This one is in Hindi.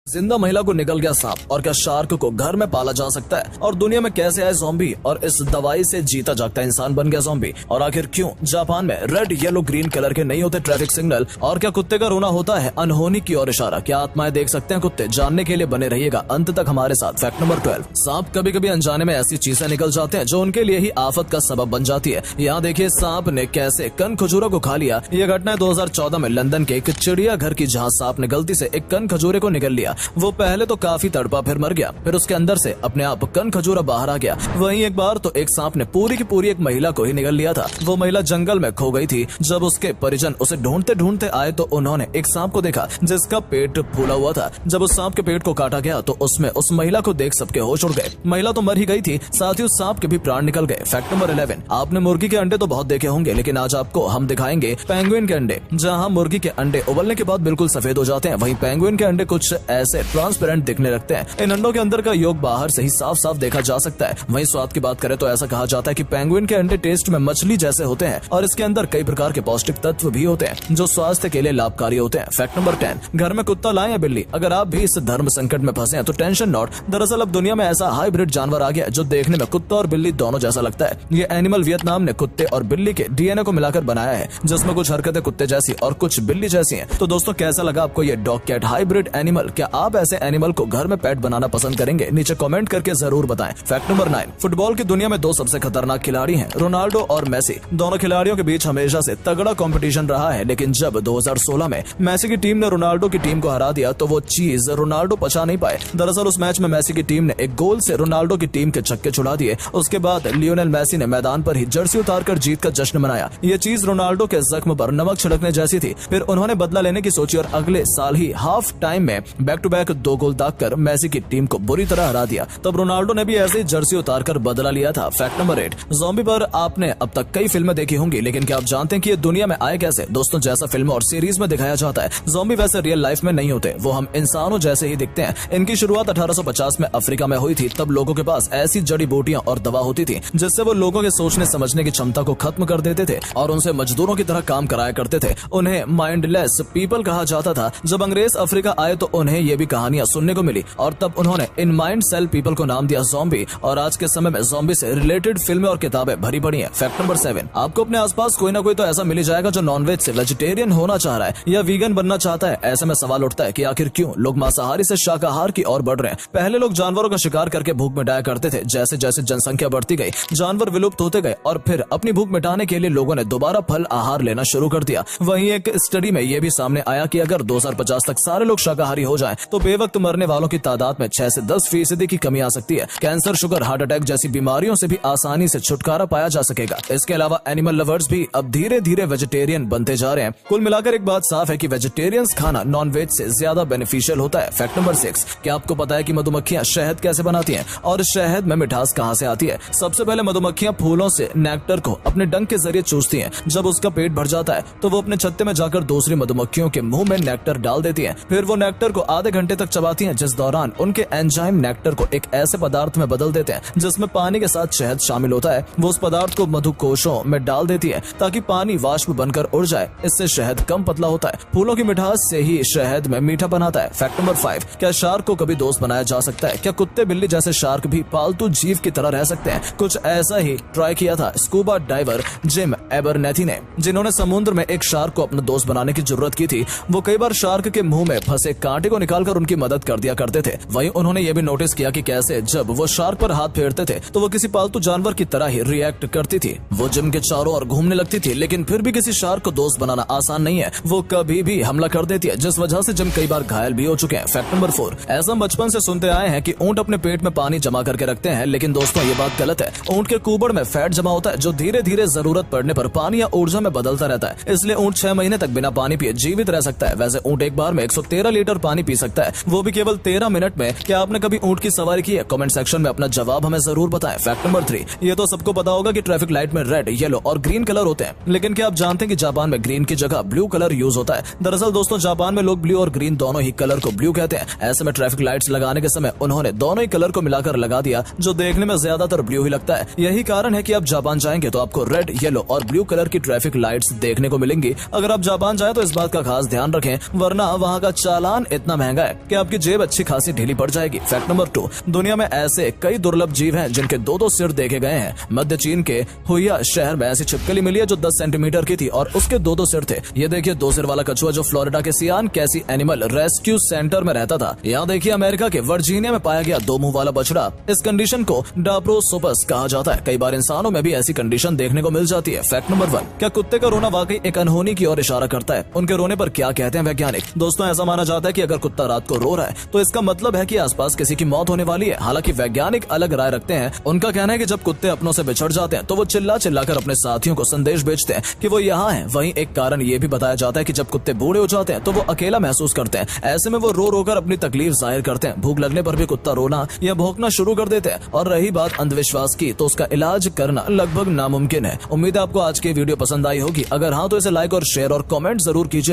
जिंदा महिला को निकल गया सांप और क्या शार्क को घर में पाला जा सकता है और दुनिया में कैसे आए ज़ॉम्बी और इस दवाई से जीता जागता इंसान बन गया ज़ॉम्बी और आखिर क्यों जापान में रेड येलो ग्रीन कलर के नहीं होते ट्रैफिक सिग्नल और क्या कुत्ते का रोना होता है अनहोनी की ओर इशारा। क्या आत्माएं देख सकते हैं कुत्ते? जानने के लिए बने रहिएगा अंत तक हमारे साथ। फैक्ट नंबर 12, सांप कभी कभी अनजाने में ऐसी चीजें निकल जाते हैं जो उनके लिए ही आफत का सबब बन जाती है। यहाँ देखिए सांप ने कैसे कन खजूरा को खा लिया। यह घटना 2014 में लंदन के एक चिड़ियाघर की, जहाँ सांप ने गलती से एक कन खजूरे को निगल लिया। वो पहले तो काफी तड़पा, फिर मर गया, फिर उसके अंदर से अपने आप कन खजूरा बाहर आ गया। वहीं एक बार तो एक सांप ने पूरी की पूरी एक महिला को ही निगल लिया था। वो महिला जंगल में खो गई थी। जब उसके परिजन उसे ढूंढते ढूंढते आए तो उन्होंने एक सांप को देखा जिसका पेट फूला हुआ था। जब उस सांप के पेट को काटा गया तो उसमें उस महिला को देख सबके होश उड़ गए। महिला तो मर ही गई थी, साथ ही उस सांप के भी प्राण निकल गए। फैक्ट नंबर 11, आपने मुर्गी के अंडे तो बहुत देखे होंगे, लेकिन आज आपको हम दिखाएंगे पेंगुइन के अंडे। जहाँ मुर्गी के अंडे उबलने के बाद बिल्कुल सफेद हो जाते हैं, वहीं पेंगुइन के अंडे कुछ ऐसे ट्रांसपेरेंट दिखने लगते हैं। इन अंडों के अंदर का योग बाहर से ही साफ साफ देखा जा सकता है। वहीं स्वाद की बात करें तो ऐसा कहा जाता है कि पेंगुइन के अंडे टेस्ट में मछली जैसे होते हैं और इसके अंदर कई प्रकार के पौष्टिक तत्व भी होते हैं जो स्वास्थ्य के लिए लाभकारी होते हैं। फैक्ट नंबर 10, घर में कुत्ता लाएं या बिल्ली? अगर आप भी इस धर्म संकट में फंसे हैं तो टेंशन नॉट। दरअसल अब दुनिया में ऐसा हाइब्रिड जानवर आ गया जो देखने में कुत्ता और बिल्ली दोनों जैसा लगता है। ये एनिमल वियतनाम ने कुत्ते और बिल्ली के डीएनए को मिलाकर बनाया है, जिसमें कुछ हरकतें कुत्ते जैसी और कुछ बिल्ली जैसी हैं। तो दोस्तों कैसा लगा आपको ये डॉग कैट हाइब्रिड एनिमल? क्या आप ऐसे एनिमल को घर में पेट बनाना पसंद करेंगे? नीचे कमेंट करके जरूर बताएं। फैक्ट नंबर 9, फुटबॉल की दुनिया में दो सबसे खतरनाक खिलाड़ी हैं, रोनाल्डो और मेसी। दोनों खिलाड़ियों के बीच हमेशा से तगड़ा कंपटीशन रहा है, लेकिन जब 2016 में मेसी की टीम ने रोनाल्डो की टीम को हरा दिया तो वो चीज रोनाल्डो पचा नहीं पाए। दरअसल उस मैच में मेसी की टीम ने एक गोल से रोनाल्डो की टीम के छक्के छुड़ा दिए। उसके बाद लियोनेल मेसी ने मैदान पर ही जर्सी उतारकर जीत का जश्न मनाया। ये चीज रोनाल्डो के जख्म पर नमक छिड़कने जैसी थी। फिर उन्होंने बदला लेने की सोची और अगले साल ही हाफ टाइम में बैक टू बैक 2 गोल दागकर मेसी की टीम को बुरी तरह हरा दिया। तब रोनाल्डो ने भी ऐसे ही जर्सी उतारकर बदला लिया था। फैक्ट नंबर 8, ज़ॉम्बी पर आपने अब तक कई फिल्में देखी होंगी, लेकिन क्या आप जानते हैं कि ये दुनिया में आए कैसे? दोस्तों जैसा फिल्म और सीरीज में दिखाया जाता है, ज़ॉम्बी वैसे रियल लाइफ में नहीं होते। वो हम इंसानों जैसे ही दिखते हैं। इनकी शुरुआत 1850 में अफ्रीका में हुई थी। तब लोगों के पास ऐसी जड़ी बूटियां और दवा होती थी जिससे वो लोगों के सोचने समझने की क्षमता को खत्म कर देते थे और उनसे मजदूरों की तरह काम कराया करते थे। उन्हें माइंडलेस पीपल कहा जाता था। जब अंग्रेज अफ्रीका आए तो उन्हें ये भी कहानियां सुनने को मिली और तब उन्होंने इन माइंड सेल पीपल को नाम दिया ज़ॉम्बी और आज के समय में ज़ॉम्बी से रिलेटेड फिल्में और किताबें भरी पड़ी हैं। फैक्ट नंबर 7, आपको अपने आसपास कोई ना कोई तो ऐसा मिल ही जाएगा जो नॉनवेज से वेजिटेरियन होना चाह रहा है या वीगन बनना चाहता है। ऐसे में सवाल उठता है कि आखिर क्यों लोग मांसाहारी से शाकाहार की ओर बढ़ रहे हैं? पहले लोग जानवरों का शिकार करके भूख मिटाया करते थे। जैसे जैसे जनसंख्या बढ़ती गई, जानवर विलुप्त होते गए और फिर अपनी भूख मिटाने के लिए लोगों ने दोबारा फल आहार लेना शुरू कर दिया। वहीं एक स्टडी में यह भी सामने आया कि अगर 2050 तक सारे लोग शाकाहारी हो जाएं, तो बेवक्त मरने वालों की तादाद में 6 से 10% की कमी आ सकती है। कैंसर, शुगर, हार्ट अटैक जैसी बीमारियों से भी आसानी से छुटकारा पाया जा सकेगा। इसके अलावा एनिमल लवर्स भी अब धीरे धीरे वेजिटेरियन बनते जा रहे हैं। कुल मिलाकर एक बात साफ है कि वेजिटेरियंस खाना नॉनवेज से ज्यादा बेनिफिशियल होता है। फैक्ट नंबर 6, क्या आपको पता है कि मधुमक्खियां शहद कैसे बनाती हैं और शहद में मिठास कहां से आती है? सबसे पहले मधुमक्खियां फूलों से नेक्टर को अपने डंक के जरिए चूसती हैं। जब उसका पेट भर जाता है तो वो अपने छत्ते में जाकर दूसरी मधुमक्खियों के मुंह में नेक्टर डाल देती हैं। फिर वो नेक्टर को आधे घंटे तक चबाती हैं, जिस दौरान उनके एंजाइम नेक्टर को एक ऐसे पदार्थ में बदल देते हैं जिसमें पानी के साथ शहद शामिल होता है। वो उस पदार्थ को मधुकोशों में डाल देती है ताकि पानी वाष्प बनकर उड़ जाए। इससे शहद कम पतला होता है। फूलों की मिठास से ही शहद में मीठा बनाता है। फैक्ट नंबर 5, क्या शार्क को कभी दोस्त बनाया जा सकता है? क्या कुत्ते बिल्ली जैसे शार्क भी पालतू जीव की तरह रह सकते हैं? कुछ ऐसा ही ट्राई किया था स्कूबा डाइवर जिम एबरनेथी ने, जिन्होंने समुद्र में एक शार्क को अपना दोस्त बनाने की जरूरत की थी। वो कई बार शार्क के मुंह में फंसे कांटे को निकालकर उनकी मदद कर दिया करते थे। वहीं उन्होंने ये भी नोटिस किया कि कैसे जब वो शार्क पर हाथ फेरते थे तो वो किसी पालतू जानवर की तरह ही रिएक्ट करती थी। वो जिम के चारों ओर घूमने लगती थी, लेकिन फिर भी किसी शार्क को दोस्त बनाना आसान नहीं है। वो कभी भी हमला कर देती है, जिस वजह से जिम कई बार घायल भी हो चुके हैं। फैक्ट नंबर 4, ऐसा हम बचपन से सुनते आए हैं कि ऊंट अपने पेट में पानी जमा करके रखते हैं, लेकिन दोस्तों ये बात गलत है। ऊंट के कुबड़ में फैट जमा होता है जो धीरे धीरे जरूरत पड़ने पर पानी या ऊर्जा में बदलता रहता है। इसलिए ऊंट 6 महीने तक बिना पानी पिए जीवित रह सकता है। वैसे ऊंट एक बार में 113 लीटर पानी पी सकता है, वो भी केवल 13 मिनट में। क्या आपने कभी ऊंट की सवारी की है? कमेंट सेक्शन में अपना जवाब हमें जरूर बताएं। फैक्ट नंबर 3, ये तो सबको पता होगा कि ट्रैफिक लाइट में रेड, येलो और ग्रीन कलर होते हैं, लेकिन क्या आप जानते हैं कि जापान में ग्रीन की जगह ब्लू कलर यूज होता है? दरअसल दोस्तों जापान में लोग ब्लू और ग्रीन दोनों ही कलर को ब्लू कहते हैं। ऐसे में ट्रैफिक लाइट्स लगाने के समय उन्होंने दोनों ही कलर को मिलाकर लगा दिया, जो देखने में ज्यादातर ब्लू ही लगता है। यही कारण है कि आप जापान जाएंगे तो आपको रेड, येलो और ब्लू कलर की ट्रैफिक लाइट्स देखने को मिलेंगी। अगर आप जापान जाए तो इस बात का खास ध्यान रखें, वरना वहाँ का चालान इतना महंगा महंगा है कि आपकी जेब अच्छी खासी ढीली पड़ जाएगी। फैक्ट नंबर 2, दुनिया में ऐसे कई दुर्लभ जीव हैं जिनके दो सिर देखे गए हैं। मध्य चीन के हुइया शहर में ऐसी छिपकली मिली है जो 10 सेंटीमीटर की थी और उसके दो सिर थे। ये देखिए 2 सिर वाला कछुआ जो फ्लोरिडा के सियान कैसी एनिमल रेस्क्यू सेंटर में रहता था। यहाँ देखिए अमेरिका के वर्जीनिया में पाया गया 2 मुंह वाला बछड़ा। इस कंडीशन को डाप्रोसोपस कहा जाता है। कई बार इंसानों में भी ऐसी कंडीशन देखने को मिल जाती है। फैक्ट नंबर 1, क्या कुत्ते का रोना वाकई एक अनहोनी की ओर इशारा करता है? उनके रोने पर क्या कहते हैं वैज्ञानिक? दोस्तों, ऐसा माना जाता है कि अगर कुत्ता रात को रो रहा है तो इसका मतलब है कि आसपास किसी की मौत होने वाली है। हालांकि वैज्ञानिक अलग राय रखते हैं। उनका कहना है कि जब कुत्ते अपनों से बिछड़ जाते हैं तो वो चिल्ला चिल्लाकर अपने साथियों को संदेश भेजते हैं कि वो यहाँ हैं। वहीं एक कारण ये भी बताया जाता है कि जब कुत्ते बूढ़े हो जाते हैं तो वो अकेला महसूस करते हैं। ऐसे में वो रो रो कर अपनी तकलीफ जाहिर करते हैं। भूख लगने पर भी कुत्ता रोना या भौंकना शुरू कर देते हैं। और रही बात अंधविश्वास की, तो उसका इलाज करना लगभग नामुमकिन है। उम्मीद है आपको आज की वीडियो पसंद आई होगी। अगर हाँ तो इसे लाइक और शेयर और कमेंट जरूर कीजिएगा।